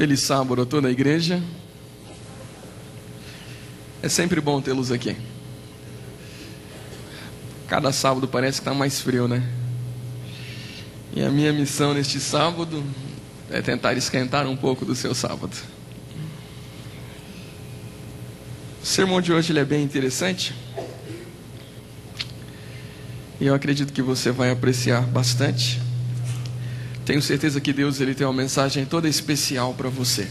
Feliz sábado a toda a igreja. É sempre bom tê-los aqui. Cada sábado parece que está mais frio, né? E a minha missão neste sábado é tentar esquentar um pouco do seu sábado. O sermão de hoje ele é bem interessante. E eu acredito que você vai apreciar bastante. Tenho certeza que Deus ele tem uma mensagem toda especial para você.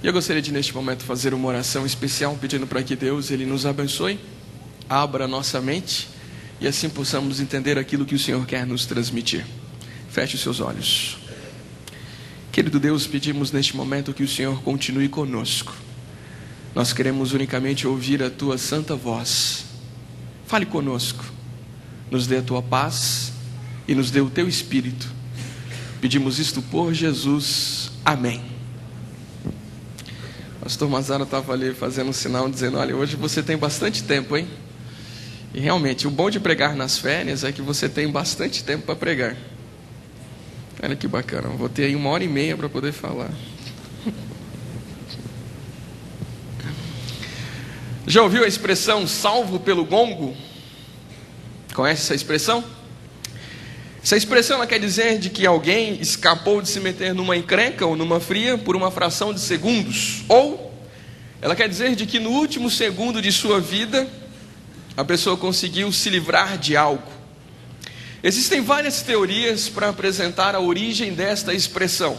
E eu gostaria de neste momento fazer uma oração especial pedindo para que Deus ele nos abençoe, abra a nossa mente e assim possamos entender aquilo que o Senhor quer nos transmitir. Feche os seus olhos. Querido Deus, pedimos neste momento que o Senhor continue conosco. Nós queremos unicamente ouvir a Tua santa voz. Fale conosco, nos dê a Tua paz e nos dê o Teu Espírito. Pedimos isto por Jesus. Amém. O pastor Mazara estava ali fazendo um sinal dizendo: olha, hoje você tem bastante tempo, hein? E realmente, o bom de pregar nas férias é que você tem bastante tempo para pregar. Olha que bacana, vou ter aí 1h30 para poder falar. Já ouviu a expressão salvo pelo gongo? Conhece essa expressão? Essa expressão ela quer dizer de que alguém escapou de se meter numa encrenca ou numa fria por uma fração de segundos. Ou ela quer dizer de que no último segundo de sua vida a pessoa conseguiu se livrar de algo. Existem várias teorias para apresentar a origem desta expressão.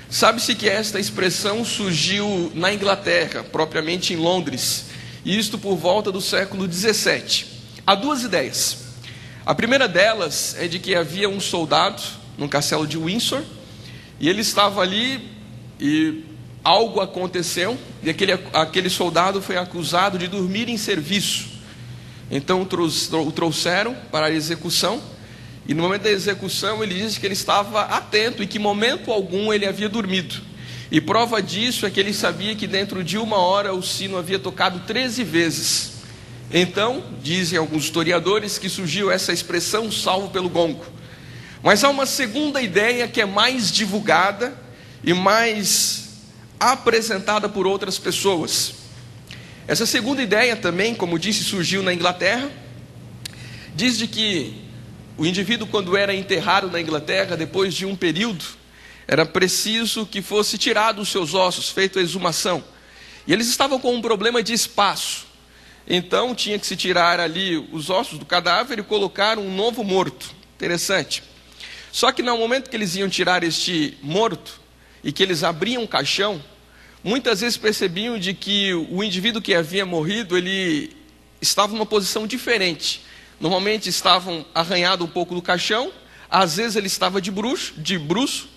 Sabe-se que esta expressão surgiu na Inglaterra, propriamente em Londres, e isto por volta do século 17. Há duas ideias. A primeira delas é de que havia um soldado no castelo de Windsor, e ele estava ali e algo aconteceu, e aquele soldado foi acusado de dormir em serviço. Então o trouxeram para a execução, e no momento da execução ele disse que ele estava atento e que em momento algum ele havia dormido. E prova disso é que ele sabia que dentro de 1 hora o sino havia tocado 13 vezes. Então, dizem alguns historiadores que surgiu essa expressão salvo pelo gongo. Mas há uma segunda ideia que é mais divulgada e mais apresentada por outras pessoas. Essa segunda ideia também, como disse, surgiu na Inglaterra. Diz de que o indivíduo, quando era enterrado na Inglaterra, depois de um período, era preciso que fosse tirado os seus ossos, feita a exumação. E eles estavam com um problema de espaço. Então tinha que se tirar ali os ossos do cadáver e colocar um novo morto. Interessante. Só que no momento que eles iam tirar este morto e que eles abriam o caixão, muitas vezes percebiam de que o indivíduo que havia morrido, ele estava numa posição diferente. Normalmente estavam arranhado um pouco do caixão, às vezes ele estava de bruço,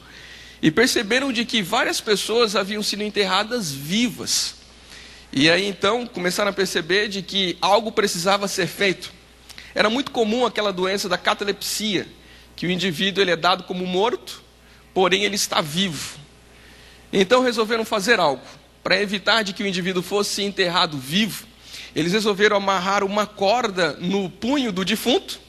e perceberam de que várias pessoas haviam sido enterradas vivas. E aí então começaram a perceber de que algo precisava ser feito. Era muito comum aquela doença da catalepsia, que o indivíduo ele é dado como morto, porém ele está vivo. Então resolveram fazer algo. Para evitar de que o indivíduo fosse enterrado vivo, eles resolveram amarrar uma corda no punho do defunto.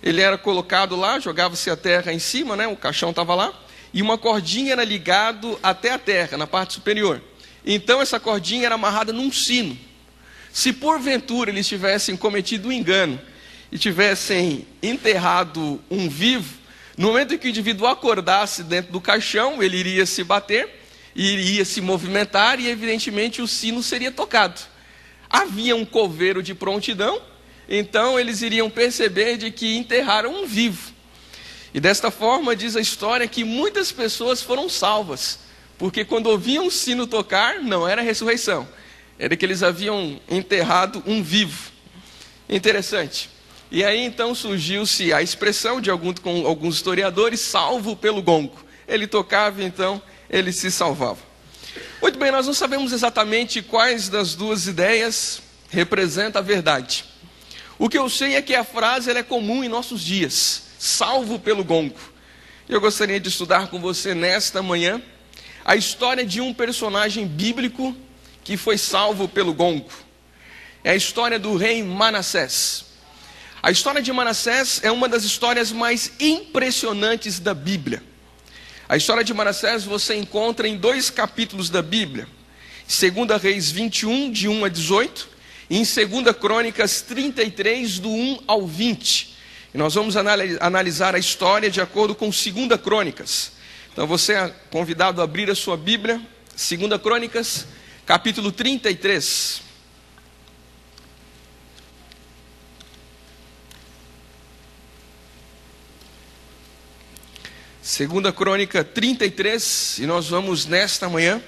Ele era colocado lá, jogava-se a terra em cima, né? O caixão estava lá, e uma cordinha era ligado até a terra, na parte superior. Então essa cordinha era amarrada num sino. Se porventura eles tivessem cometido um engano e tivessem enterrado um vivo, no momento em que o indivíduo acordasse dentro do caixão, ele iria se bater, iria se movimentar e evidentemente o sino seria tocado. Havia um coveiro de prontidão, então eles iriam perceber de que enterraram um vivo. E desta forma diz a história que muitas pessoas foram salvas, porque quando ouviam o sino tocar, não era ressurreição, era que eles haviam enterrado um vivo. Interessante. E aí então surgiu-se a expressão de alguns historiadores, salvo pelo gongo. Ele tocava, então ele se salvava. Muito bem, nós não sabemos exatamente quais das duas ideias representa a verdade. O que eu sei é que a frase ela é comum em nossos dias, salvo pelo gongo. Eu gostaria de estudar com você nesta manhã a história de um personagem bíblico que foi salvo pelo gongo. É a história do rei Manassés. A história de Manassés é uma das histórias mais impressionantes da Bíblia. A história de Manassés você encontra em 2 capítulos da Bíblia. 2 Reis 21, de 1 a 18, e em 2 Crônicas 33, do 1 ao 20. E nós vamos analisar a história de acordo com 2 Crônicas. Então você é convidado a abrir a sua Bíblia, 2 Crônicas, capítulo 33. Segunda Crônica 33, e nós vamos nesta manhã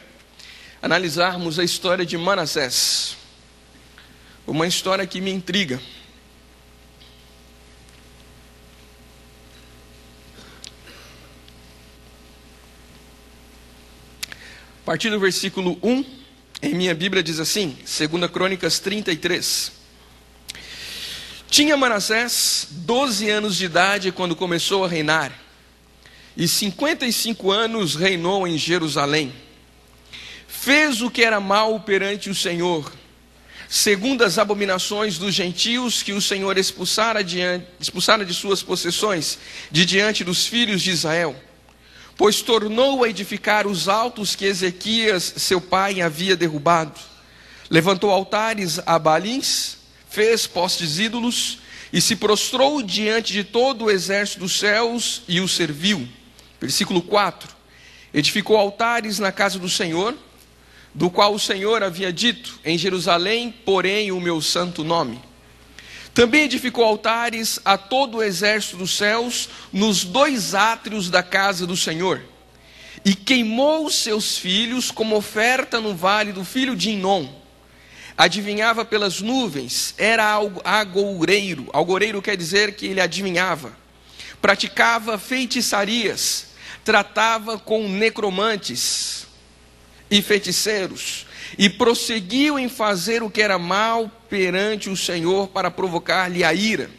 analisarmos a história de Manassés. Uma história que me intriga. A partir do versículo 1, em minha Bíblia diz assim, 2 Crônicas 33. Tinha Manassés 12 anos de idade quando começou a reinar, e 55 anos reinou em Jerusalém. Fez o que era mal perante o Senhor, segundo as abominações dos gentios que o Senhor expulsara de suas possessões, de diante dos filhos de Israel. Pois tornou a edificar os altos que Ezequias, seu pai, havia derrubado. Levantou altares a Baalins, fez postes ídolos, e se prostrou diante de todo o exército dos céus e o serviu. Versículo 4. Edificou altares na casa do Senhor, do qual o Senhor havia dito, em Jerusalém, porém o meu santo nome. Também edificou altares a todo o exército dos céus, nos 2 átrios da casa do Senhor. E queimou seus filhos como oferta no vale do filho de Inom. Adivinhava pelas nuvens, era agoureiro. Agoureiro quer dizer que ele adivinhava. Praticava feitiçarias, tratava com necromantes e feiticeiros, e prosseguiu em fazer o que era mal perante o Senhor para provocar-lhe a ira.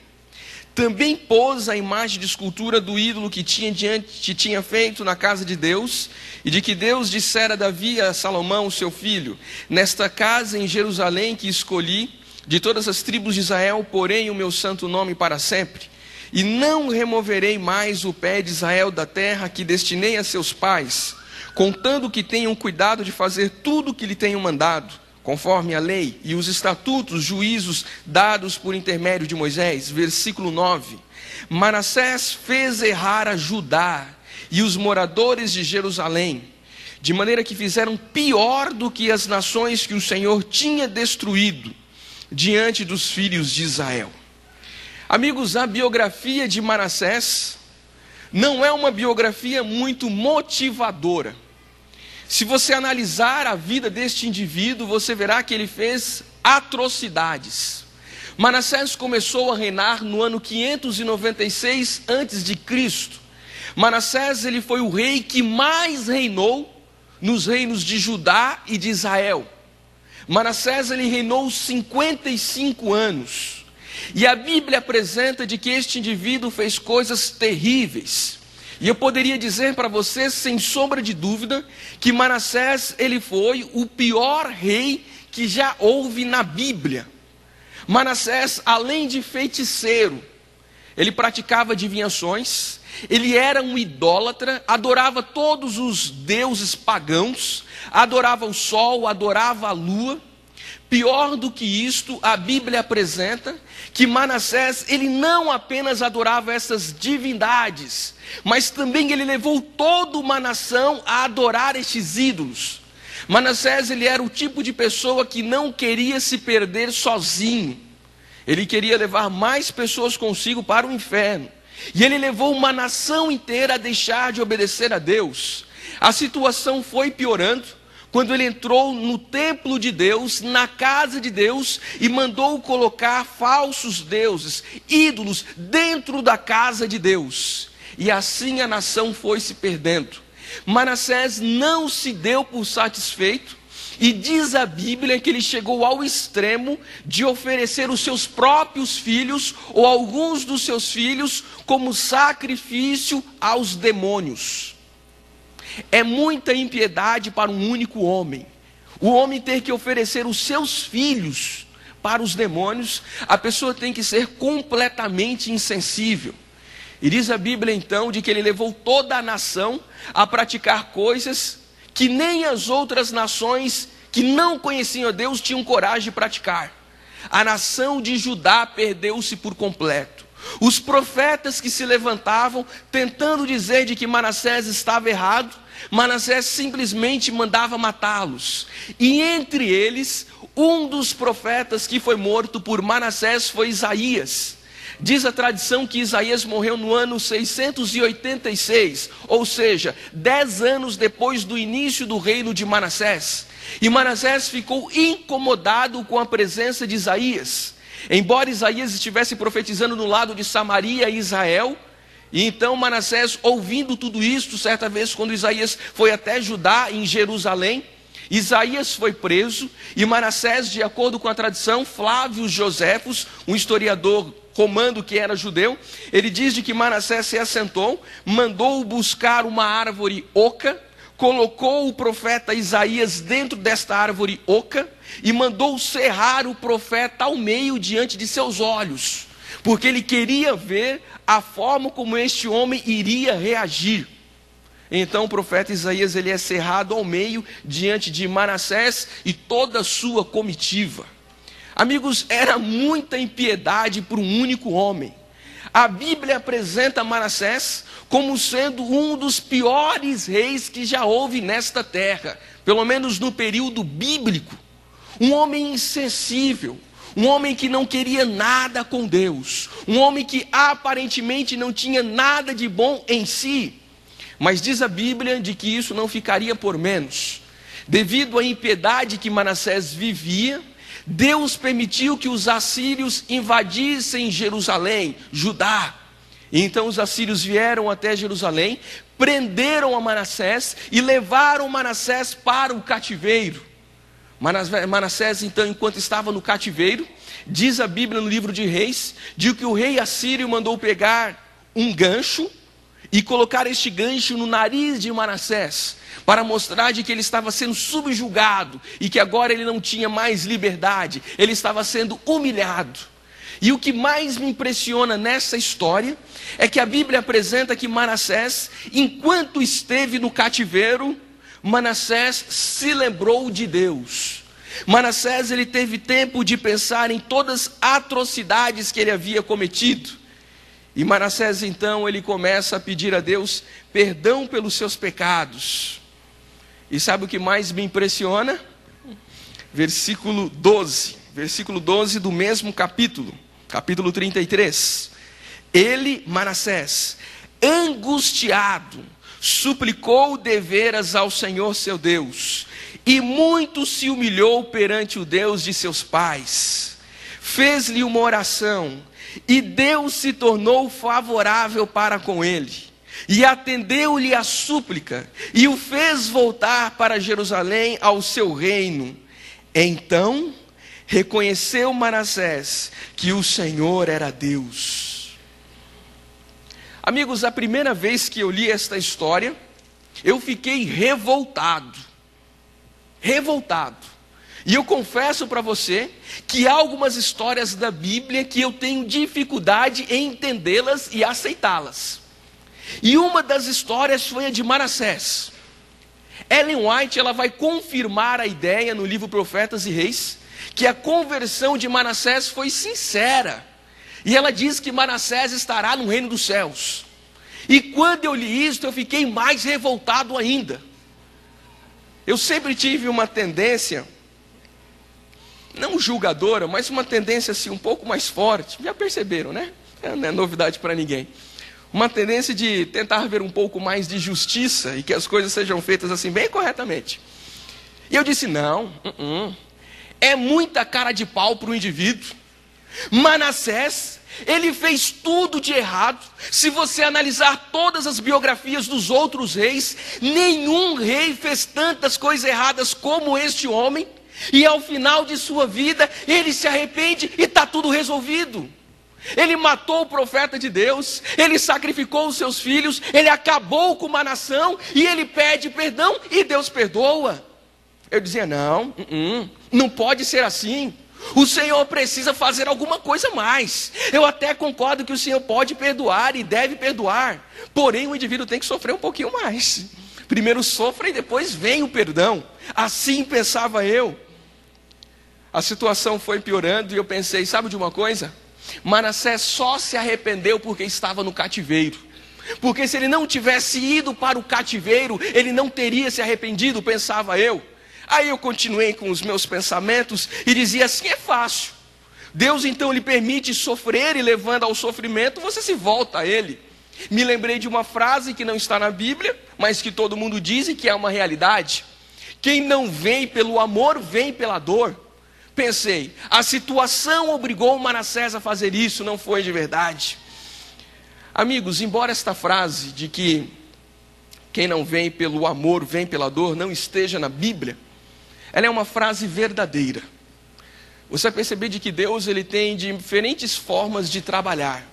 Também pôs a imagem de escultura do ídolo que tinha feito na casa de Deus, e de que Deus dissera a Davi a Salomão, seu filho: nesta casa em Jerusalém que escolhi, de todas as tribos de Israel, porém o meu santo nome para sempre. E não removerei mais o pé de Israel da terra que destinei a seus pais, contando que tenham cuidado de fazer tudo o que lhe tenho mandado, conforme a lei e os estatutos, juízos dados por intermédio de Moisés. Versículo 9. Manassés fez errar a Judá e os moradores de Jerusalém, de maneira que fizeram pior do que as nações que o Senhor tinha destruído diante dos filhos de Israel. Amigos, a biografia de Manassés não é uma biografia muito motivadora. Se você analisar a vida deste indivíduo, você verá que ele fez atrocidades. Manassés começou a reinar no ano 596 a.C. Manassés ele foi o rei que mais reinou nos reinos de Judá e de Israel. Manassés ele reinou 55 anos. E a Bíblia apresenta de que este indivíduo fez coisas terríveis. E eu poderia dizer para você, sem sombra de dúvida, que Manassés ele foi o pior rei que já houve na Bíblia. Manassés, além de feiticeiro, ele praticava adivinhações, ele era um idólatra, adorava todos os deuses pagãos, adorava o sol, adorava a lua. Pior do que isto, a Bíblia apresenta que Manassés, ele não apenas adorava essas divindades, mas também ele levou toda uma nação a adorar estes ídolos. Manassés, ele era o tipo de pessoa que não queria se perder sozinho. Ele queria levar mais pessoas consigo para o inferno. E ele levou uma nação inteira a deixar de obedecer a Deus. A situação foi piorando quando ele entrou no templo de Deus, na casa de Deus, e mandou colocar falsos deuses, ídolos, dentro da casa de Deus. E assim a nação foi se perdendo. Manassés não se deu por satisfeito, e diz a Bíblia que ele chegou ao extremo de oferecer os seus próprios filhos, ou alguns dos seus filhos, como sacrifício aos demônios. É muita impiedade para um único homem. O homem ter que oferecer os seus filhos para os demônios. A pessoa tem que ser completamente insensível. E diz a Bíblia então de que ele levou toda a nação a praticar coisas que nem as outras nações que não conheciam a Deus tinham coragem de praticar. A nação de Judá perdeu-se por completo. Os profetas que se levantavam tentando dizer de que Manassés estava errado, Manassés simplesmente mandava matá-los. E entre eles, um dos profetas que foi morto por Manassés foi Isaías. Diz a tradição que Isaías morreu no ano 686, ou seja, 10 anos depois do início do reino de Manassés. E Manassés ficou incomodado com a presença de Isaías. Embora Isaías estivesse profetizando no lado de Samaria e Israel, e então Manassés, ouvindo tudo isso, certa vez quando Isaías foi até Judá, em Jerusalém, Isaías foi preso, e Manassés, de acordo com a tradição, Flávio Joséfos, um historiador romano que era judeu, ele diz de que Manassés se assentou, mandou buscar uma árvore oca, colocou o profeta Isaías dentro desta árvore oca e mandou serrar o profeta ao meio diante de seus olhos, porque ele queria ver a forma como este homem iria reagir. Então o profeta Isaías ele é serrado ao meio diante de Manassés e toda a sua comitiva. Amigos, era muita impiedade para um único homem. A Bíblia apresenta Manassés como sendo um dos piores reis que já houve nesta terra, pelo menos no período bíblico. Um homem insensível, um homem que não queria nada com Deus, um homem que aparentemente não tinha nada de bom em si. Mas diz a Bíblia de que isso não ficaria por menos. Devido à impiedade que Manassés vivia, Deus permitiu que os assírios invadissem Jerusalém, Judá. E então os assírios vieram até Jerusalém, prenderam a Manassés e levaram Manassés para o cativeiro. Manassés então, enquanto estava no cativeiro, diz a Bíblia no livro de Reis, de que o rei assírio mandou pegar um gancho e colocar este gancho no nariz de Manassés, para mostrar de que ele estava sendo subjugado e que agora ele não tinha mais liberdade, ele estava sendo humilhado. E o que mais me impressiona nessa história é que a Bíblia apresenta que Manassés, enquanto esteve no cativeiro, Manassés se lembrou de Deus. Manassés ele teve tempo de pensar em todas as atrocidades que ele havia cometido. E Manassés então ele começa a pedir a Deus perdão pelos seus pecados. E sabe o que mais me impressiona? Versículo 12 do mesmo capítulo 33. Ele, Manassés, angustiado, suplicou deveras ao Senhor seu Deus, e muito se humilhou perante o Deus de seus pais. Fez-lhe uma oração, e Deus se tornou favorável para com ele, e atendeu-lhe a súplica, e o fez voltar para Jerusalém ao seu reino. Então reconheceu Manassés que o Senhor era Deus. Amigos, a primeira vez que eu li esta história, eu fiquei revoltado. E eu confesso para você que há algumas histórias da Bíblia que eu tenho dificuldade em entendê-las e aceitá-las. E uma das histórias foi a de Manassés. Ellen White ela vai confirmar a ideia no livro Profetas e Reis, que a conversão de Manassés foi sincera. E ela diz que Manassés estará no reino dos céus. E quando eu li isso, eu fiquei mais revoltado ainda. Eu sempre tive uma tendência, não julgadora, mas uma tendência assim um pouco mais forte. Já perceberam, né? Não é novidade para ninguém. Uma tendência de tentar ver um pouco mais de justiça e que as coisas sejam feitas assim bem corretamente. E eu disse, não, é muita cara de pau para o indivíduo. Manassés, ele fez tudo de errado. Se você analisar todas as biografias dos outros reis, nenhum rei fez tantas coisas erradas como este homem. E ao final de sua vida, ele se arrepende e está tudo resolvido. Ele matou o profeta de Deus, ele sacrificou os seus filhos, ele acabou com uma nação e ele pede perdão e Deus perdoa. Eu dizia, não pode ser assim. O Senhor precisa fazer alguma coisa mais. Eu até concordo que o Senhor pode perdoar e deve perdoar. Porém, o indivíduo tem que sofrer um pouquinho mais. Primeiro sofra e depois vem o perdão. Assim pensava eu. A situação foi piorando e eu pensei, sabe de uma coisa? Manassés só se arrependeu porque estava no cativeiro. Porque se ele não tivesse ido para o cativeiro, ele não teria se arrependido, pensava eu. Aí eu continuei com os meus pensamentos e dizia assim, é fácil. Deus então lhe permite sofrer e levando ao sofrimento, você se volta a Ele. Me lembrei de uma frase que não está na Bíblia, mas que todo mundo diz e que é uma realidade. Quem não vem pelo amor, vem pela dor. Pensei, a situação obrigou Manassés a fazer isso, não foi de verdade. Amigos, embora esta frase de que quem não vem pelo amor, vem pela dor, não esteja na Bíblia, ela é uma frase verdadeira. Você vai perceber de que Deus ele tem diferentes formas de trabalhar.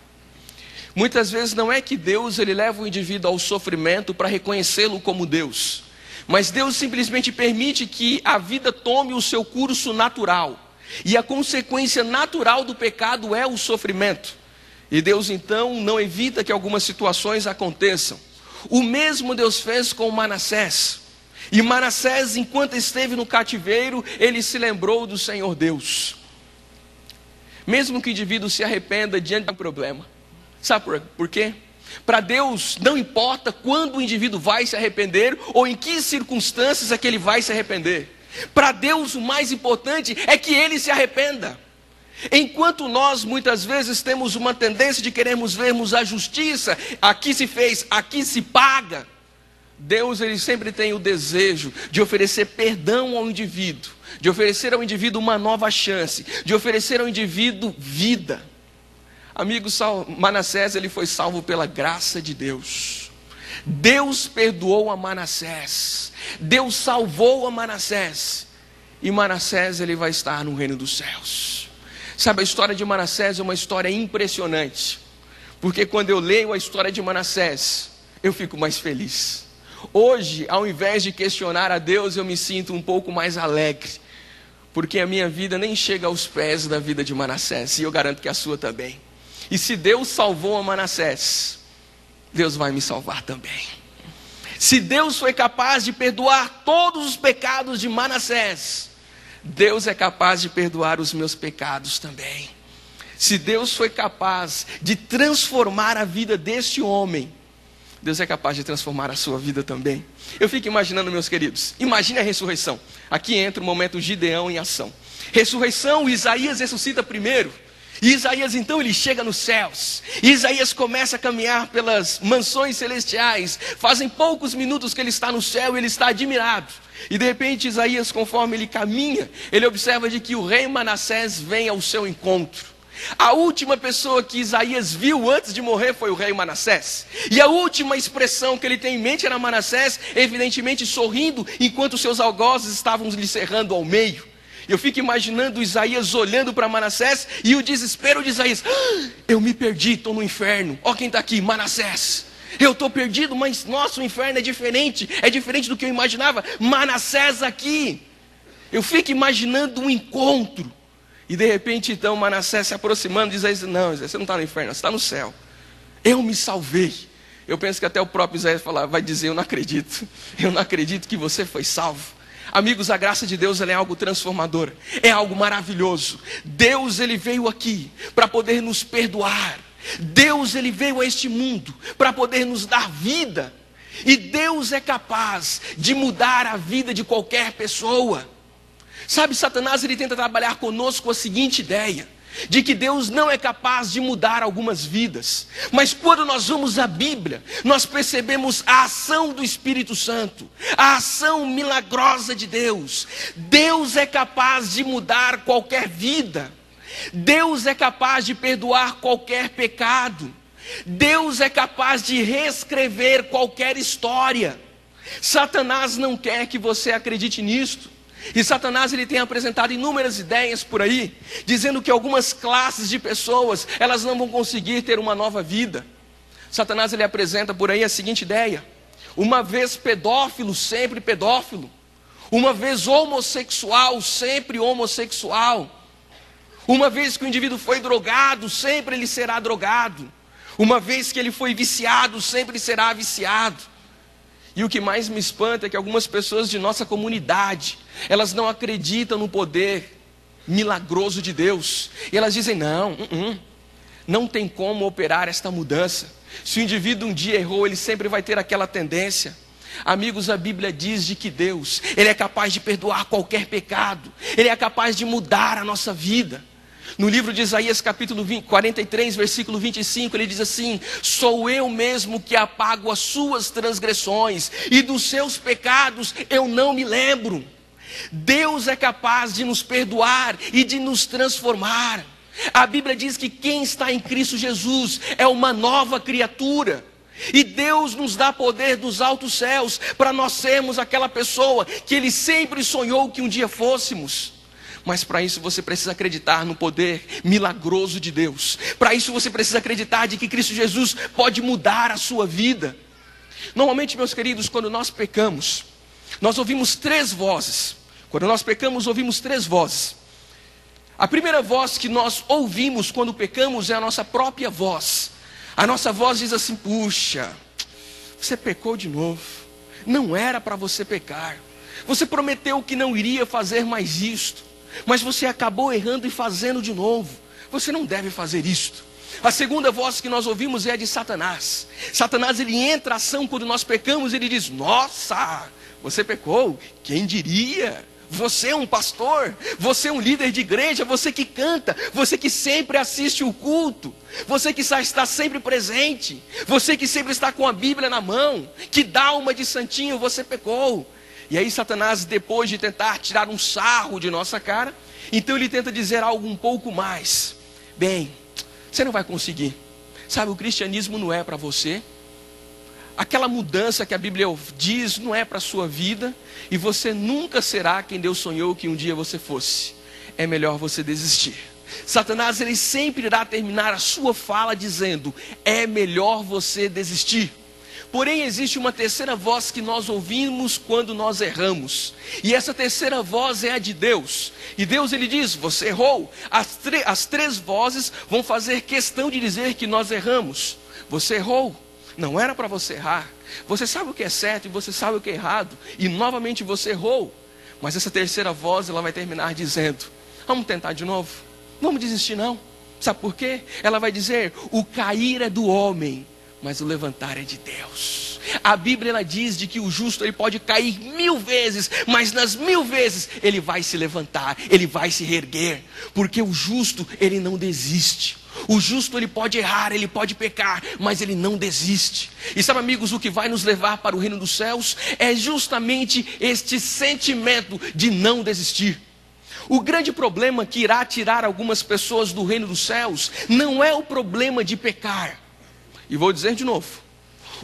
Muitas vezes não é que Deus ele leva o indivíduo ao sofrimento para reconhecê-lo como Deus. Mas Deus simplesmente permite que a vida tome o seu curso natural. E a consequência natural do pecado é o sofrimento. E Deus então não evita que algumas situações aconteçam. O mesmo Deus fez com Manassés. E Manassés, enquanto esteve no cativeiro, ele se lembrou do Senhor Deus. Mesmo que o indivíduo se arrependa diante de um problema. Sabe por quê? Para Deus não importa quando o indivíduo vai se arrepender ou em que circunstâncias é que ele vai se arrepender. Para Deus o mais importante é que ele se arrependa. Enquanto nós muitas vezes temos uma tendência de querermos vermos a justiça, aqui se fez, aqui se paga. Deus ele sempre tem o desejo de oferecer perdão ao indivíduo, de oferecer ao indivíduo uma nova chance, de oferecer ao indivíduo vida. Amigo, Manassés ele foi salvo pela graça de Deus. Deus perdoou a Manassés. Deus salvou a Manassés. E Manassés ele vai estar no reino dos céus. Sabe, a história de Manassés é uma história impressionante. Porque quando eu leio a história de Manassés, eu fico mais feliz. Hoje, ao invés de questionar a Deus, eu me sinto um pouco mais alegre. Porque a minha vida nem chega aos pés da vida de Manassés. E eu garanto que a sua também. E se Deus salvou a Manassés, Deus vai me salvar também. Se Deus foi capaz de perdoar todos os pecados de Manassés, Deus é capaz de perdoar os meus pecados também. Se Deus foi capaz de transformar a vida deste homem, Deus é capaz de transformar a sua vida também. Eu fico imaginando, meus queridos, imagine a ressurreição. Aqui entra o momento Gideão em ação. Ressurreição, Isaías ressuscita primeiro. E Isaías então ele chega nos céus. E Isaías começa a caminhar pelas mansões celestiais. Fazem poucos minutos que ele está no céu e ele está admirado. E de repente Isaías, conforme ele caminha, ele observa de que o rei Manassés vem ao seu encontro. A última pessoa que Isaías viu antes de morrer foi o rei Manassés. E a última expressão que ele tem em mente era Manassés, evidentemente sorrindo, enquanto seus algozes estavam lhe cerrando ao meio. Eu fico imaginando Isaías olhando para Manassés e o desespero de Isaías. Eu me perdi, estou no inferno. Ó quem está aqui, Manassés. Eu estou perdido, mas nossa, o inferno é diferente do que eu imaginava. Manassés aqui. Eu fico imaginando um encontro. E de repente então Manassés se aproximando diz a Isaías, não, Isaías, você não está no inferno, você está no céu. Eu me salvei. Eu penso que até o próprio Isaías vai dizer, eu não acredito que você foi salvo. Amigos, a graça de Deus ela é algo transformador, é algo maravilhoso. Deus ele veio aqui para poder nos perdoar. Deus ele veio a este mundo para poder nos dar vida. E Deus é capaz de mudar a vida de qualquer pessoa. Sabe, Satanás ele tenta trabalhar conosco a seguinte ideia, de que Deus não é capaz de mudar algumas vidas. Mas quando nós vamos à Bíblia, nós percebemos a ação do Espírito Santo, a ação milagrosa de Deus. Deus é capaz de mudar qualquer vida. Deus é capaz de perdoar qualquer pecado. Deus é capaz de reescrever qualquer história. Satanás não quer que você acredite nisto. E Satanás ele tem apresentado inúmeras ideias por aí, dizendo que algumas classes de pessoas, elas não vão conseguir ter uma nova vida. Satanás ele apresenta por aí a seguinte ideia: uma vez pedófilo, sempre pedófilo. Uma vez homossexual, sempre homossexual. Uma vez que o indivíduo foi drogado, sempre ele será drogado. Uma vez que ele foi viciado, sempre ele será viciado. E o que mais me espanta é que algumas pessoas de nossa comunidade, elas não acreditam no poder milagroso de Deus. E elas dizem, não tem como operar esta mudança. Se o indivíduo um dia errou, ele sempre vai ter aquela tendência. Amigos, a Bíblia diz de que Deus, Ele é capaz de perdoar qualquer pecado. Ele é capaz de mudar a nossa vida. No livro de Isaías capítulo 43, versículo 25, ele diz assim: sou eu mesmo que apago as suas transgressões, e dos seus pecados eu não me lembro. Deus é capaz de nos perdoar e de nos transformar. A Bíblia diz que quem está em Cristo Jesus é uma nova criatura. E Deus nos dá poder dos altos céus para nós sermos aquela pessoa que Ele sempre sonhou que um dia fôssemos. Mas para isso você precisa acreditar no poder milagroso de Deus. Para isso você precisa acreditar de que Cristo Jesus pode mudar a sua vida. Normalmente, meus queridos, quando nós pecamos, nós ouvimos três vozes. Quando nós pecamos, ouvimos três vozes. A primeira voz que nós ouvimos quando pecamos é a nossa própria voz. A nossa voz diz assim: puxa, você pecou de novo. Não era para você pecar. Você prometeu que não iria fazer mais isto, mas você acabou errando e fazendo de novo. Você não deve fazer isto. A segunda voz que nós ouvimos é a de Satanás. Satanás, ele entra em ação quando nós pecamos. Ele diz: nossa, você pecou, quem diria? Você é um pastor, você é um líder de igreja, você que canta, você que sempre assiste o culto, você que está sempre presente, você que sempre está com a Bíblia na mão, que dá uma de santinho, você pecou. E aí Satanás, depois de tentar tirar um sarro de nossa cara, então ele tenta dizer algo um pouco mais. Bem, você não vai conseguir. Sabe, o cristianismo não é para você. Aquela mudança que a Bíblia diz não é para a sua vida. E você nunca será quem Deus sonhou que um dia você fosse. É melhor você desistir. Satanás, ele sempre irá terminar a sua fala dizendo: é melhor você desistir. Porém, existe uma terceira voz que nós ouvimos quando nós erramos. E essa terceira voz é a de Deus. E Deus, ele diz: você errou. As três vozes vão fazer questão de dizer que nós erramos. Você errou. Não era para você errar. Você sabe o que é certo e você sabe o que é errado. E novamente você errou. Mas essa terceira voz, ela vai terminar dizendo: vamos tentar de novo. Não vamos desistir não. Sabe por quê? Ela vai dizer: o cair é do homem, mas o levantar é de Deus. A Bíblia, ela diz de que o justo, ele pode cair 1000 vezes, mas nas 1000 vezes ele vai se levantar, ele vai se reerguer, porque o justo, ele não desiste. O justo, ele pode errar, ele pode pecar, mas ele não desiste. E sabe, amigos, o que vai nos levar para o reino dos céus é justamente este sentimento de não desistir. O grande problema que irá tirar algumas pessoas do reino dos céus não é o problema de pecar. E vou dizer de novo: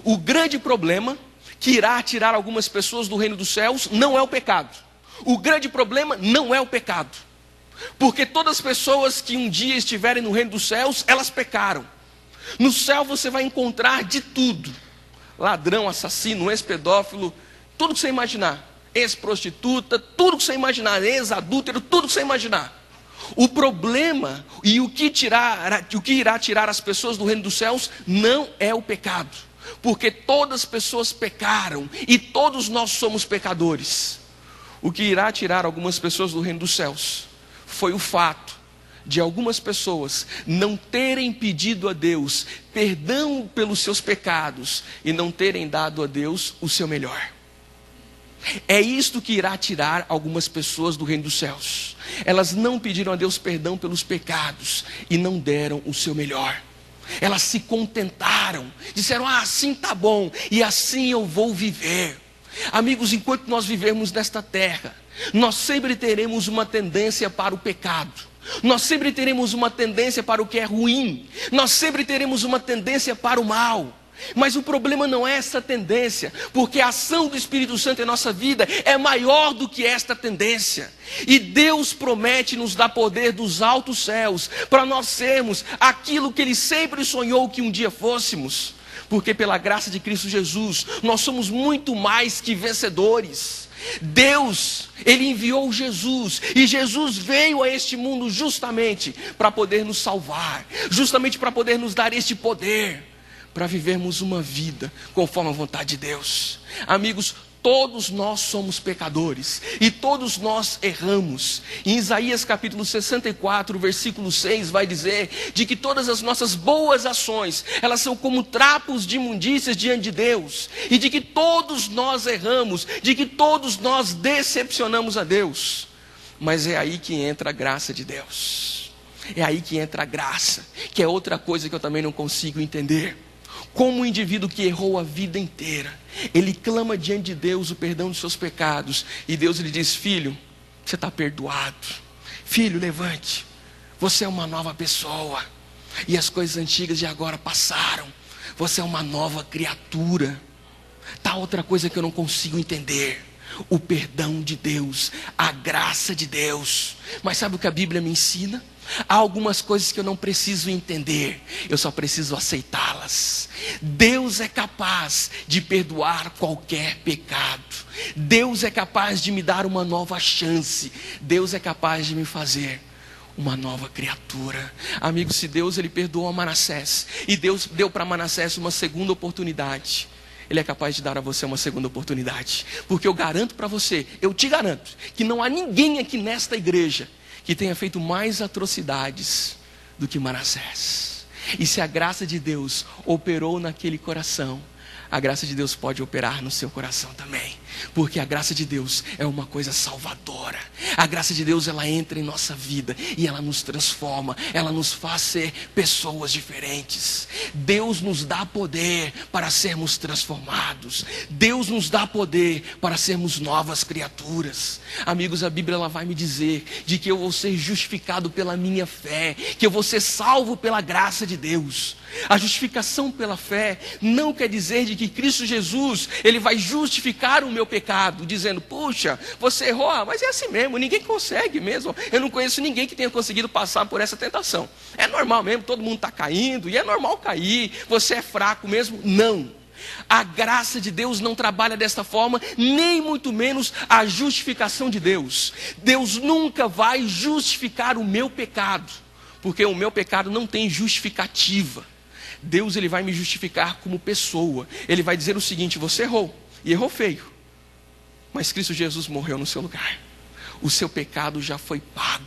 o grande problema que irá tirar algumas pessoas do reino dos céus não é o pecado. O grande problema não é o pecado. Porque todas as pessoas que um dia estiverem no reino dos céus, elas pecaram. No céu você vai encontrar de tudo: ladrão, assassino, ex-pedófilo, tudo que você imaginar, ex-prostituta, tudo que você imaginar, ex-adúltero, tudo que você imaginar. O problema e o que irá tirar as pessoas do reino dos céus não é o pecado, porque todas as pessoas pecaram e todos nós somos pecadores. O que irá tirar algumas pessoas do reino dos céus foi o fato de algumas pessoas não terem pedido a Deus perdão pelos seus pecados e não terem dado a Deus o seu melhor. É isto que irá tirar algumas pessoas do reino dos céus. Elas não pediram a Deus perdão pelos pecados e não deram o seu melhor. Elas se contentaram, disseram: assim tá bom, e assim eu vou viver. Amigos, enquanto nós vivermos nesta terra, nós sempre teremos uma tendência para o pecado. Nós sempre teremos uma tendência para o que é ruim. Nós sempre teremos uma tendência para o mal. Mas o problema não é essa tendência, porque a ação do Espírito Santo em nossa vida é maior do que esta tendência. E Deus promete nos dar poder dos altos céus para nós sermos aquilo que Ele sempre sonhou que um dia fôssemos. Porque pela graça de Cristo Jesus, nós somos muito mais que vencedores. Deus, Ele enviou Jesus, e Jesus veio a este mundo justamente para poder nos salvar, justamente para poder nos dar este poder, para vivermos uma vida conforme a vontade de Deus. Amigos, todos nós somos pecadores e todos nós erramos. Em Isaías capítulo 64, versículo 6 vai dizer de que todas as nossas boas ações, elas são como trapos de imundícias diante de Deus, e de que todos nós erramos, de que todos nós decepcionamos a Deus. Mas é aí que entra a graça de Deus, é aí que entra a graça, que é outra coisa que eu também não consigo entender. Como um indivíduo que errou a vida inteira, ele clama diante de Deus o perdão dos seus pecados, e Deus lhe diz: filho, você está perdoado. Filho, levante, você é uma nova pessoa, e as coisas antigas de agora passaram, você é uma nova criatura. Tá, outra coisa que eu não consigo entender: o perdão de Deus, a graça de Deus. Mas sabe o que a Bíblia me ensina? Há algumas coisas que eu não preciso entender, eu só preciso aceitá-las. Deus é capaz de perdoar qualquer pecado. Deus é capaz de me dar uma nova chance. Deus é capaz de me fazer uma nova criatura. Amigos, se Deus ele perdoou a Manassés, e Deus deu para Manassés uma segunda oportunidade, Ele é capaz de dar a você uma segunda oportunidade. Porque eu garanto para você, eu te garanto, que não há ninguém aqui nesta igreja que tenha feito mais atrocidades do que Manassés. E se a graça de Deus operou naquele coração, a graça de Deus pode operar no seu coração também. Porque a graça de Deus é uma coisa salvadora. A graça de Deus, ela entra em nossa vida e ela nos transforma, ela nos faz ser pessoas diferentes. Deus nos dá poder para sermos transformados. Deus nos dá poder para sermos novas criaturas. Amigos, a Bíblia ela vai me dizer de que eu vou ser justificado pela minha fé, que eu vou ser salvo pela graça de Deus. A justificação pela fé não quer dizer de que Cristo Jesus, Ele vai justificar o meu pecado, dizendo: puxa, você errou, mas é assim mesmo, ninguém consegue mesmo. Eu não conheço ninguém que tenha conseguido passar por essa tentação. É normal mesmo, todo mundo está caindo, e é normal cair, você é fraco mesmo. Não. A graça de Deus não trabalha desta forma, nem muito menos a justificação de Deus. Deus nunca vai justificar o meu pecado, porque o meu pecado não tem justificativa. Deus ele vai me justificar como pessoa. Ele vai dizer o seguinte: você errou, e errou feio, mas Cristo Jesus morreu no seu lugar. O seu pecado já foi pago,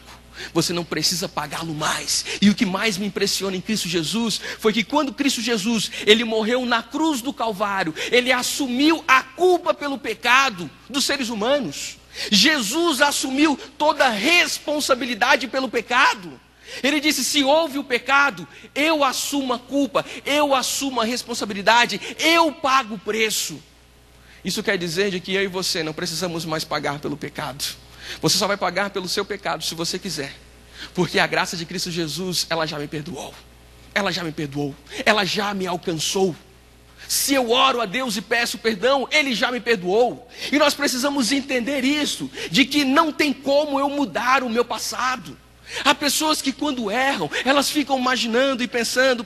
você não precisa pagá-lo mais. E o que mais me impressiona em Cristo Jesus foi que quando Cristo Jesus ele morreu na cruz do Calvário, Ele assumiu a culpa pelo pecado dos seres humanos. Jesus assumiu toda a responsabilidade pelo pecado. Ele disse: se houve o pecado, eu assumo a culpa, eu assumo a responsabilidade, eu pago o preço. Isso quer dizer de que eu e você não precisamos mais pagar pelo pecado. Você só vai pagar pelo seu pecado se você quiser. Porque a graça de Cristo Jesus, ela já me perdoou. Ela já me perdoou, ela já me alcançou. Se eu oro a Deus e peço perdão, Ele já me perdoou. E nós precisamos entender isso, de que não tem como eu mudar o meu passado. Há pessoas que quando erram, elas ficam imaginando e pensando,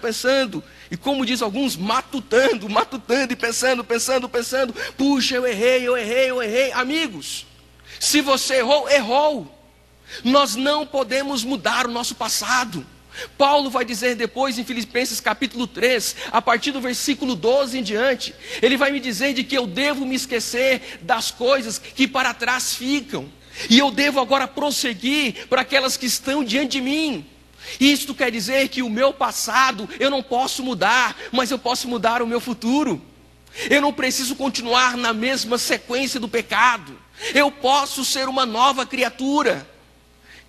e como diz alguns, matutando e pensando. Puxa, eu errei. Amigos, se você errou. Nós não podemos mudar o nosso passado. Paulo vai dizer depois em Filipenses capítulo 3, a partir do versículo 12 em diante, ele vai me dizer de que eu devo me esquecer das coisas que para trás ficam, e eu devo agora prosseguir para aquelas que estão diante de mim. Isto quer dizer que o meu passado eu não posso mudar, mas eu posso mudar o meu futuro. Eu não preciso continuar na mesma sequência do pecado. Eu posso ser uma nova criatura.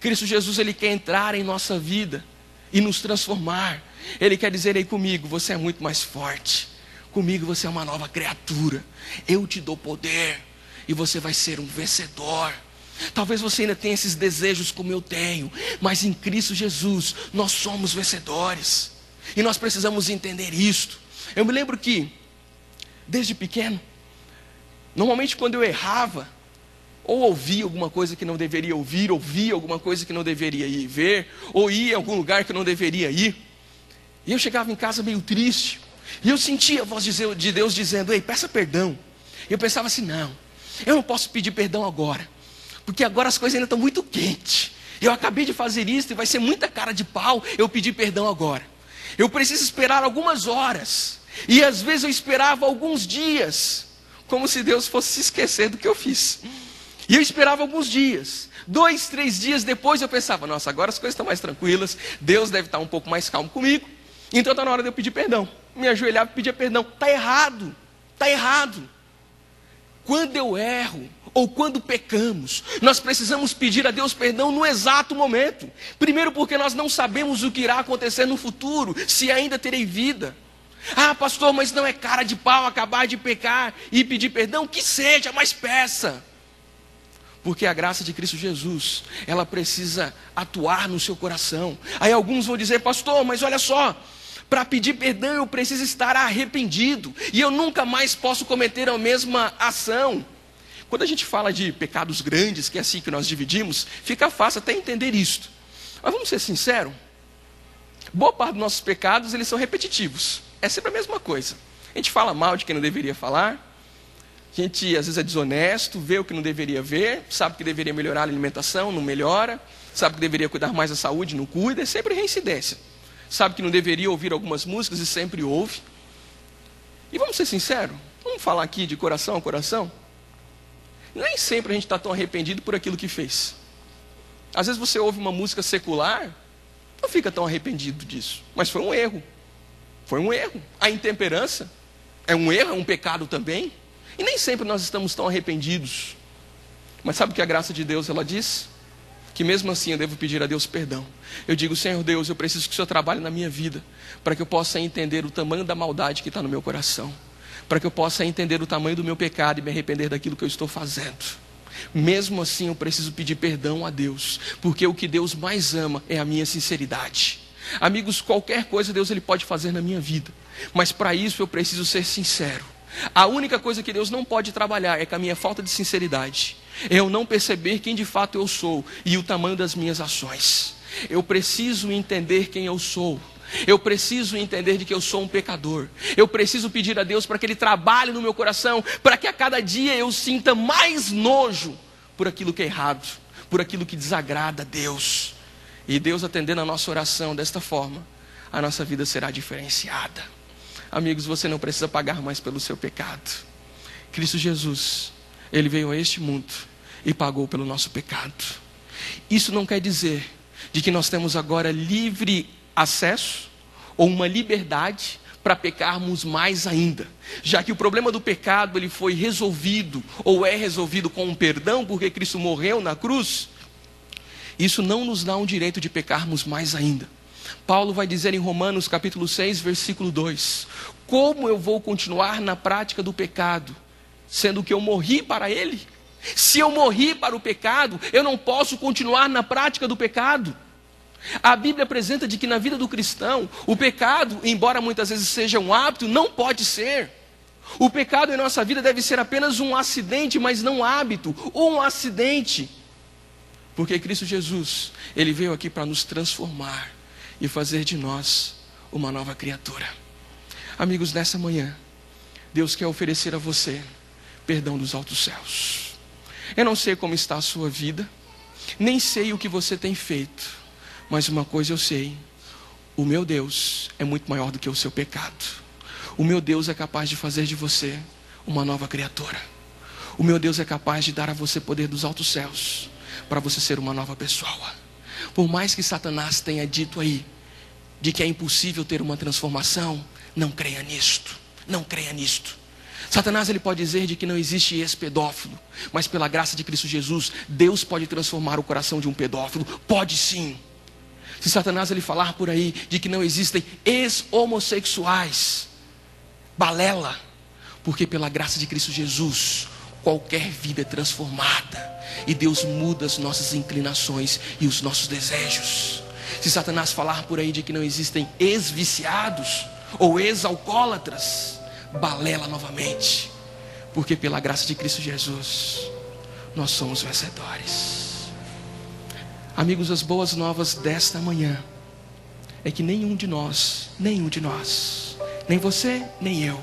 Cristo Jesus, Ele quer entrar em nossa vida e nos transformar. Ele quer dizer: ei, comigo você é muito mais forte. Comigo você é uma nova criatura. Eu te dou poder e você vai ser um vencedor. Talvez você ainda tenha esses desejos como eu tenho, mas em Cristo Jesus nós somos vencedores. E nós precisamos entender isto. Eu me lembro que, desde pequeno, normalmente quando eu errava, ou ouvia alguma coisa que não deveria ouvir, ou via alguma coisa que não deveria ver, ou ia em algum lugar que não deveria ir, e eu chegava em casa meio triste, E eu sentia a voz de Deus dizendo: ei, peça perdão. E eu pensava assim: não, eu não posso pedir perdão agora, porque agora as coisas ainda estão muito quentes. Eu acabei de fazer isso e vai ser muita cara de pau eu pedir perdão agora. Eu preciso esperar algumas horas. E às vezes eu esperava alguns dias, como se Deus fosse se esquecer do que eu fiz. E eu esperava alguns dias. 2, 3 dias depois eu pensava: nossa, agora as coisas estão mais tranquilas, Deus deve estar um pouco mais calmo comigo, então está na hora de eu pedir perdão. Me ajoelhava e pedia perdão. Está errado, está errado. Quando eu erro, ou quando pecamos, nós precisamos pedir a Deus perdão no exato momento. Primeiro porque nós não sabemos o que irá acontecer no futuro, se ainda terei vida. Ah, pastor, mas não é cara de pau acabar de pecar e pedir perdão? Que seja, mas peça. Porque a graça de Cristo Jesus, ela precisa atuar no seu coração. Aí alguns vão dizer: pastor, mas olha só, para pedir perdão eu preciso estar arrependido, e eu nunca mais posso cometer a mesma ação. Quando a gente fala de pecados grandes, que é assim que nós dividimos, fica fácil até entender isto. Mas vamos ser sinceros, boa parte dos nossos pecados, eles são repetitivos. É sempre a mesma coisa. A gente fala mal de quem não deveria falar, a gente às vezes é desonesto, vê o que não deveria ver, sabe que deveria melhorar a alimentação, não melhora, sabe que deveria cuidar mais da saúde, não cuida, é sempre reincidência. Sabe que não deveria ouvir algumas músicas e sempre ouve. E vamos ser sinceros, vamos falar aqui de coração a coração. Nem sempre a gente está tão arrependido por aquilo que fez. Às vezes você ouve uma música secular, não fica tão arrependido disso, mas foi um erro. Foi um erro. A intemperança é um erro, é um pecado também. E nem sempre nós estamos tão arrependidos. Mas sabe o que a graça de Deus ela diz? Que mesmo assim eu devo pedir a Deus perdão. Eu digo: Senhor Deus, eu preciso que o Senhor trabalhe na minha vida, para que eu possa entender o tamanho da maldade que está no meu coração, para que eu possa entender o tamanho do meu pecado e me arrepender daquilo que eu estou fazendo. Mesmo assim eu preciso pedir perdão a Deus, porque o que Deus mais ama é a minha sinceridade. Amigos, qualquer coisa Deus ele pode fazer na minha vida, mas para isso eu preciso ser sincero. A única coisa que Deus não pode trabalhar é com a minha falta de sinceridade. É eu não perceber quem de fato eu sou e o tamanho das minhas ações. Eu preciso entender quem eu sou. Eu preciso entender de que eu sou um pecador. Eu preciso pedir a Deus para que Ele trabalhe no meu coração, para que a cada dia eu sinta mais nojo por aquilo que é errado, por aquilo que desagrada a Deus. E Deus atendendo a nossa oração desta forma, a nossa vida será diferenciada. Amigos, você não precisa pagar mais pelo seu pecado. Cristo Jesus, Ele veio a este mundo e pagou pelo nosso pecado. Isso não quer dizer de que nós temos agora livre acesso ou uma liberdade para pecarmos mais ainda, já que o problema do pecado ele foi resolvido ou é resolvido com um perdão, porque Cristo morreu na cruz. Isso não nos dá um direito de pecarmos mais ainda. Paulo vai dizer em Romanos capítulo 6, versículo 2: como eu vou continuar na prática do pecado, sendo que eu morri para ele? Se eu morri para o pecado, eu não posso continuar na prática do pecado. A Bíblia apresenta de que na vida do cristão, o pecado, embora muitas vezes seja um hábito, não pode ser. O pecado em nossa vida deve ser apenas um acidente, mas não hábito, ou um acidente. Porque Cristo Jesus, Ele veio aqui para nos transformar e fazer de nós uma nova criatura. Amigos, nessa manhã, Deus quer oferecer a você perdão dos altos céus. Eu não sei como está a sua vida, nem sei o que você tem feito, mas uma coisa eu sei: o meu Deus é muito maior do que o seu pecado. O meu Deus é capaz de fazer de você uma nova criatura. O meu Deus é capaz de dar a você poder dos altos céus, para você ser uma nova pessoa. Por mais que Satanás tenha dito aí, de que é impossível ter uma transformação, não creia nisto, não creia nisto. Satanás ele pode dizer de que não existe ex-pedófilo, mas pela graça de Cristo Jesus, Deus pode transformar o coração de um pedófilo, pode sim. Se Satanás ele falar por aí de que não existem ex-homossexuais, balela, porque pela graça de Cristo Jesus, qualquer vida é transformada, e Deus muda as nossas inclinações e os nossos desejos. Se Satanás falar por aí de que não existem ex-viciados ou ex-alcoólatras, balela novamente, porque pela graça de Cristo Jesus, nós somos vencedores. Amigos, as boas novas desta manhã é que nenhum de nós Nem você, nem eu,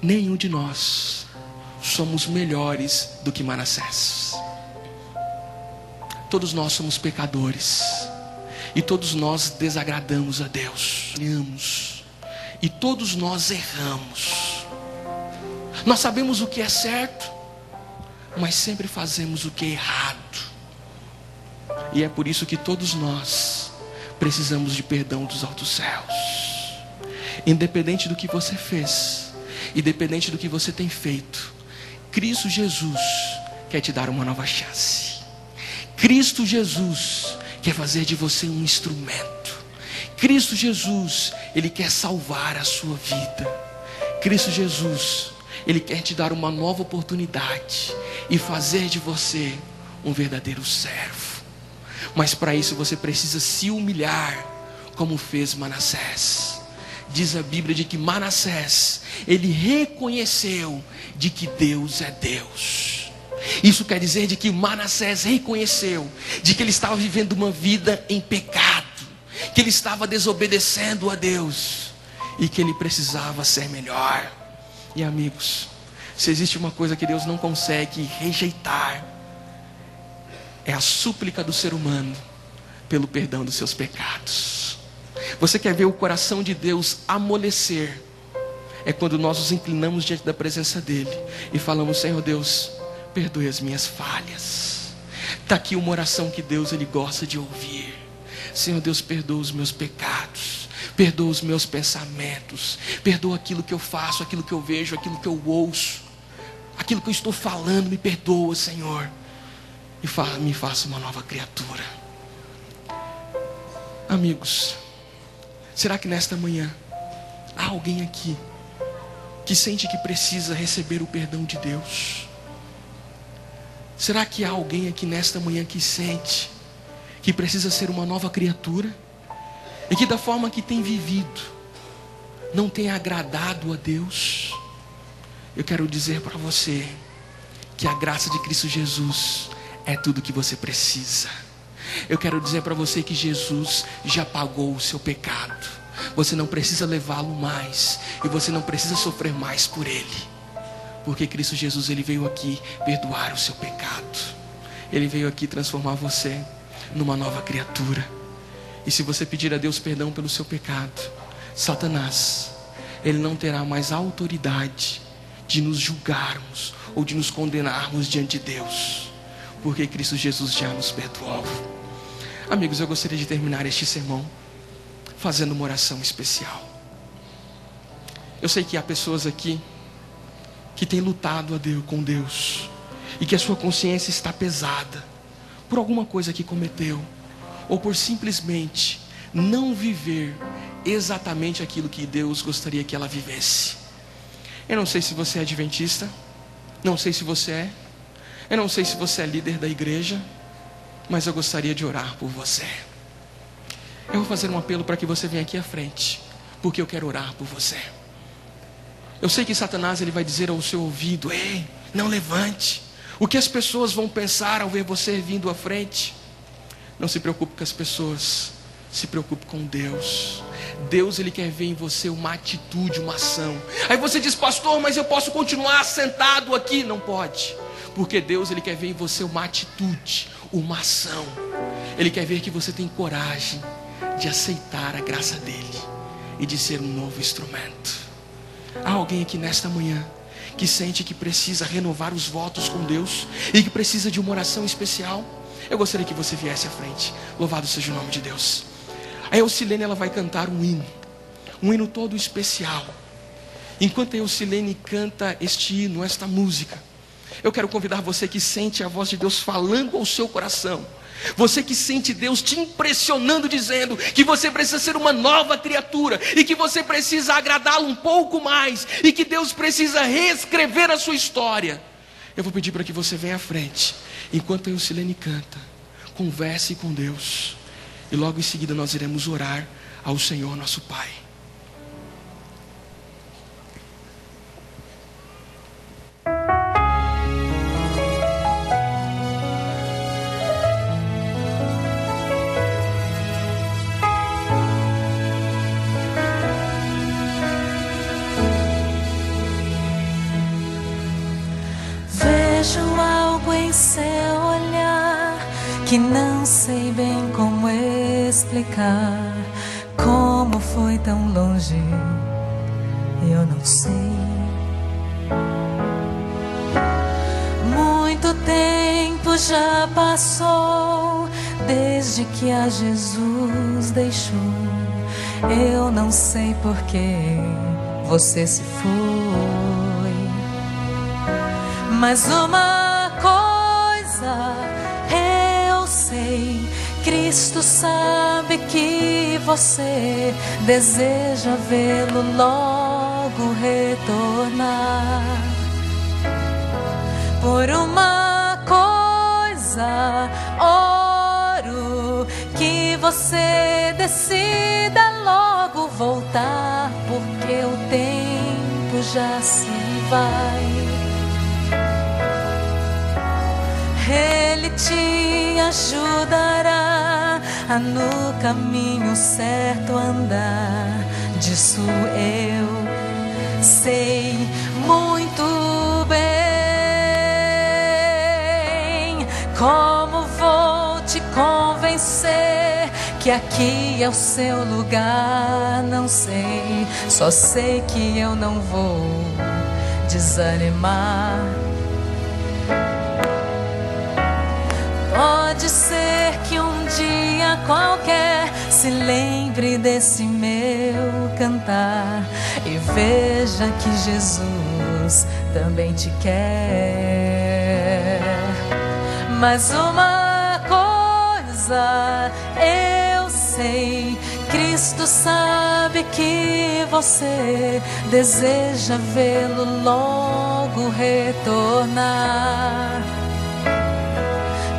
nenhum de nós somos melhores do que Manassés. Todos nós somos pecadores. E todos nós desagradamos a Deus. E todos nós erramos. Nós sabemos o que é certo, mas sempre fazemos o que é errado. E é por isso que todos nós precisamos de perdão dos altos céus. Independente do que você fez, independente do que você tem feito, Cristo Jesus quer te dar uma nova chance. Cristo Jesus quer fazer de você um instrumento. Cristo Jesus, Ele quer salvar a sua vida. Cristo Jesus, Ele quer te dar uma nova oportunidade e fazer de você um verdadeiro servo. Mas para isso você precisa se humilhar, como fez Manassés. Diz a Bíblia de que Manassés, ele reconheceu de que Deus é Deus. Isso quer dizer de que Manassés reconheceu de que ele estava vivendo uma vida em pecado, que ele estava desobedecendo a Deus e que ele precisava ser melhor. E amigos, se existe uma coisa que Deus não consegue rejeitar, é a súplica do ser humano pelo perdão dos seus pecados. Você quer ver o coração de Deus amolecer? É quando nós nos inclinamos diante da presença dEle e falamos: Senhor Deus, perdoe as minhas falhas. Está aqui uma oração que Deus Ele gosta de ouvir. Senhor Deus, perdoa os meus pecados, perdoa os meus pensamentos, perdoa aquilo que eu faço, aquilo que eu vejo, aquilo que eu ouço, aquilo que eu estou falando. Me perdoa, Senhor, e me faça uma nova criatura. Amigos, será que nesta manhã há alguém aqui que sente que precisa receber o perdão de Deus? Será que há alguém aqui nesta manhã que sente que precisa ser uma nova criatura e que da forma que tem vivido não tem agradado a Deus? Eu quero dizer para você que a graça de Cristo Jesus é tudo que você precisa. Eu quero dizer para você que Jesus já pagou o seu pecado. Você não precisa levá-lo mais, e você não precisa sofrer mais por ele, porque Cristo Jesus, Ele veio aqui perdoar o seu pecado. Ele veio aqui transformar você numa nova criatura. E se você pedir a Deus perdão pelo seu pecado, Satanás, ele não terá mais autoridade de nos julgarmos ou de nos condenarmos diante de Deus, porque Cristo Jesus já nos perdoou. Amigos, eu gostaria de terminar este sermão fazendo uma oração especial. Eu sei que há pessoas aqui que têm lutado com Deus, e que a sua consciência está pesada por alguma coisa que cometeu, ou por simplesmente não viver exatamente aquilo que Deus gostaria que ela vivesse. Eu não sei se você é adventista, não sei se você é, eu não sei se você é líder da igreja, mas eu gostaria de orar por você. Eu vou fazer um apelo para que você venha aqui à frente, porque eu quero orar por você. Eu sei que Satanás ele vai dizer ao seu ouvido: ei, não levante. O que as pessoas vão pensar ao ver você vindo à frente? Não se preocupe com as pessoas, se preocupe com Deus. Deus ele quer ver em você uma atitude, uma ação. Aí você diz: pastor, mas eu posso continuar sentado aqui? Não pode, porque Deus ele quer ver em você uma atitude, uma ação. Ele quer ver que você tem coragem de aceitar a graça dele e de ser um novo instrumento. Há alguém aqui nesta manhã que sente que precisa renovar os votos com Deus e que precisa de uma oração especial? Eu gostaria que você viesse à frente. Louvado seja o nome de Deus. A Eucilene ela vai cantar um hino todo especial. Enquanto a Eucilene canta este hino, esta música, eu quero convidar você que sente a voz de Deus falando ao seu coração, você que sente Deus te impressionando, dizendo que você precisa ser uma nova criatura e que você precisa agradá-lo um pouco mais, e que Deus precisa reescrever a sua história. Eu vou pedir para que você venha à frente. Enquanto a Eucilene canta, converse com Deus, e logo em seguida nós iremos orar ao Senhor nosso Pai. algo em seu olhar que não sei bem como explicar. Como foi tão longe, eu não sei. Muito tempo já passou desde que a Jesus deixou. Eu não sei por que você se foi, mas uma coisa eu sei: Cristo sabe que você deseja vê-lo logo retornar. Por uma coisa oro, que você decida logo voltar, porque o tempo já se vai. Ele te ajudará a no caminho certo andar. Disso eu sei muito bem. Como vou te convencer que aqui é o seu lugar? Não sei, só sei que eu não vou desanimar. Pode ser que um dia qualquer se lembre desse meu cantar e veja que Jesus também te quer. Mas uma coisa eu sei: Cristo sabe que você deseja vê-lo logo retornar.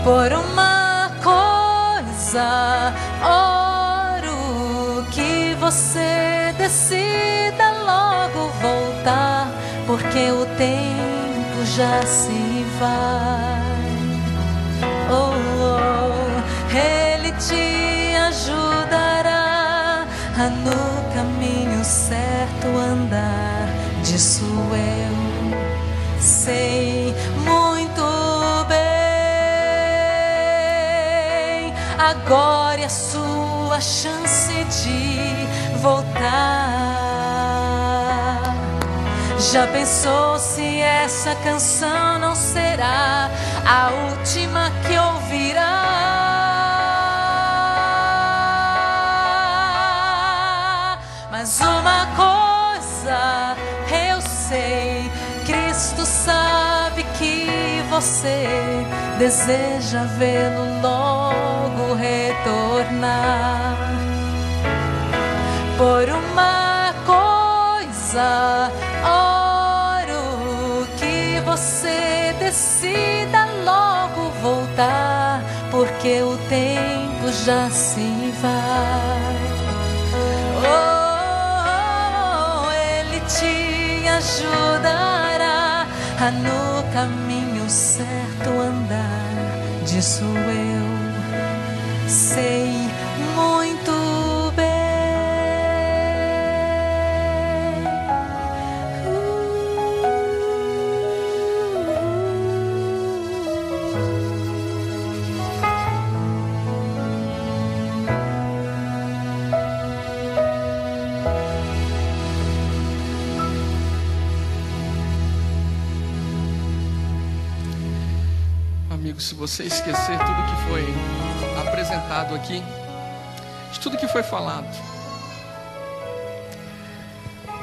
Por uma coisa oro, que você decida logo voltar, porque o tempo já se vai. Oh, oh, Ele te ajudará a no caminho certo andar. Disso eu sei muito bem. Agora é a sua chance de voltar. Já pensou se essa canção não será a última que ouvirá? Mas uma coisa eu sei: Cristo sabe que você deseja vê-lo logo retornar. Por uma coisa oro, que você decida logo voltar, porque o tempo já se vai. Oh, Ele te ajudará a no caminho certo andar. Disso eu sei muito bem. Amigo, se você esquecer tudo que foi apresentado aqui, de tudo que foi falado,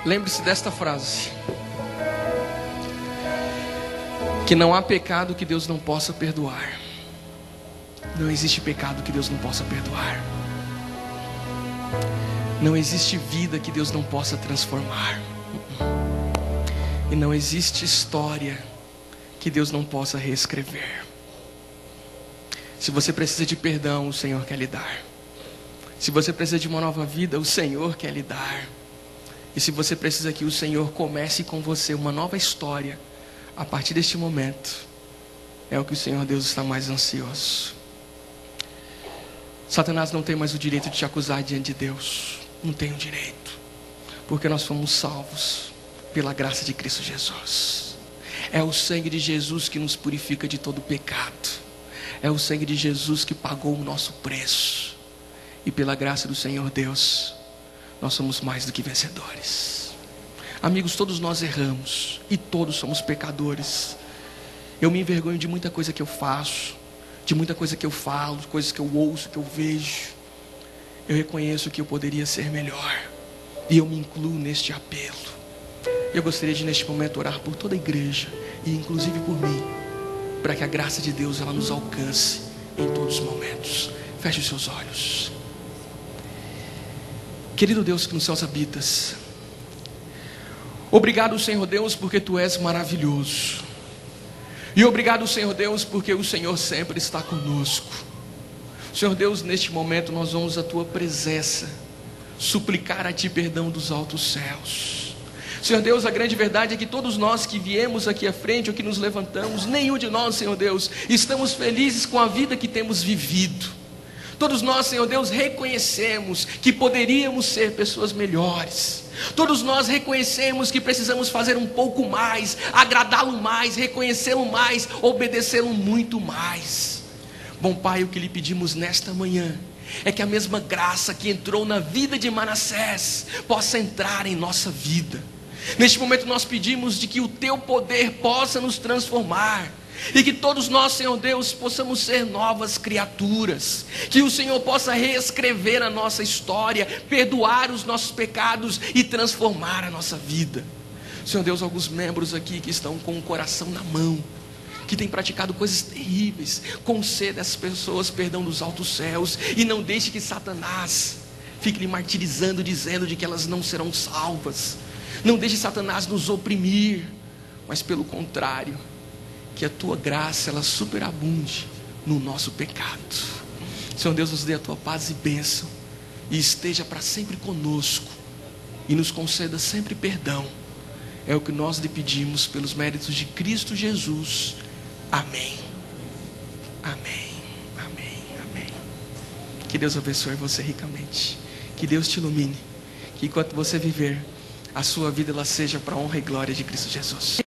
lembre-se desta frase: que não há pecado que Deus não possa perdoar. Não existe pecado que Deus não possa perdoar. Não existe vida que Deus não possa transformar. E não existe história que Deus não possa reescrever. Se você precisa de perdão, o Senhor quer lhe dar. Se você precisa de uma nova vida, o Senhor quer lhe dar. E se você precisa que o Senhor comece com você uma nova história, a partir deste momento, é o que o Senhor Deus está mais ansioso. Satanás não tem mais o direito de te acusar diante de Deus. Não tem o direito, porque nós fomos salvos pela graça de Cristo Jesus. É o sangue de Jesus que nos purifica de todo pecado. É o sangue de Jesus que pagou o nosso preço. E pela graça do Senhor Deus, nós somos mais do que vencedores. Amigos, todos nós erramos e todos somos pecadores. Eu me envergonho de muita coisa que eu faço, de muita coisa que eu falo, de coisas que eu ouço, que eu vejo. Eu reconheço que eu poderia ser melhor, e eu me incluo neste apelo. Eu gostaria de neste momento orar por toda a igreja, e inclusive por mim, para que a graça de Deus ela nos alcance em todos os momentos. Feche os seus olhos. Querido Deus que nos céus habitas, obrigado, Senhor Deus, porque Tu és maravilhoso. E obrigado, Senhor Deus, porque o Senhor sempre está conosco. Senhor Deus, neste momento nós vamos à Tua presença, suplicar a Ti perdão dos altos céus. Senhor Deus, a grande verdade é que todos nós que viemos aqui à frente, ou que nos levantamos, nenhum de nós, Senhor Deus, estamos felizes com a vida que temos vivido. Todos nós, Senhor Deus, reconhecemos que poderíamos ser pessoas melhores. Todos nós reconhecemos que precisamos fazer um pouco mais, agradá-lo mais, reconhecê-lo mais, obedecê-lo muito mais. Bom Pai, o que lhe pedimos nesta manhã é que a mesma graça que entrou na vida de Manassés possa entrar em nossa vida. Neste momento nós pedimos de que o Teu poder possa nos transformar, e que todos nós, Senhor Deus, possamos ser novas criaturas. Que o Senhor possa reescrever a nossa história, perdoar os nossos pecados e transformar a nossa vida. Senhor Deus, alguns membros aqui que estão com o coração na mão, que têm praticado coisas terríveis, conceda a essas pessoas perdão dos altos céus, e não deixe que Satanás fique lhe martirizando, dizendo de que elas não serão salvas. Não deixe Satanás nos oprimir, mas pelo contrário, que a Tua graça ela superabunde no nosso pecado. Senhor Deus, nos dê a Tua paz e bênção, e esteja para sempre conosco, e nos conceda sempre perdão. É o que nós lhe pedimos pelos méritos de Cristo Jesus. Amém. Amém. Amém. Amém. Que Deus abençoe você ricamente. Que Deus te ilumine. Que enquanto você viver, a sua vida ela seja para a honra e glória de Cristo Jesus.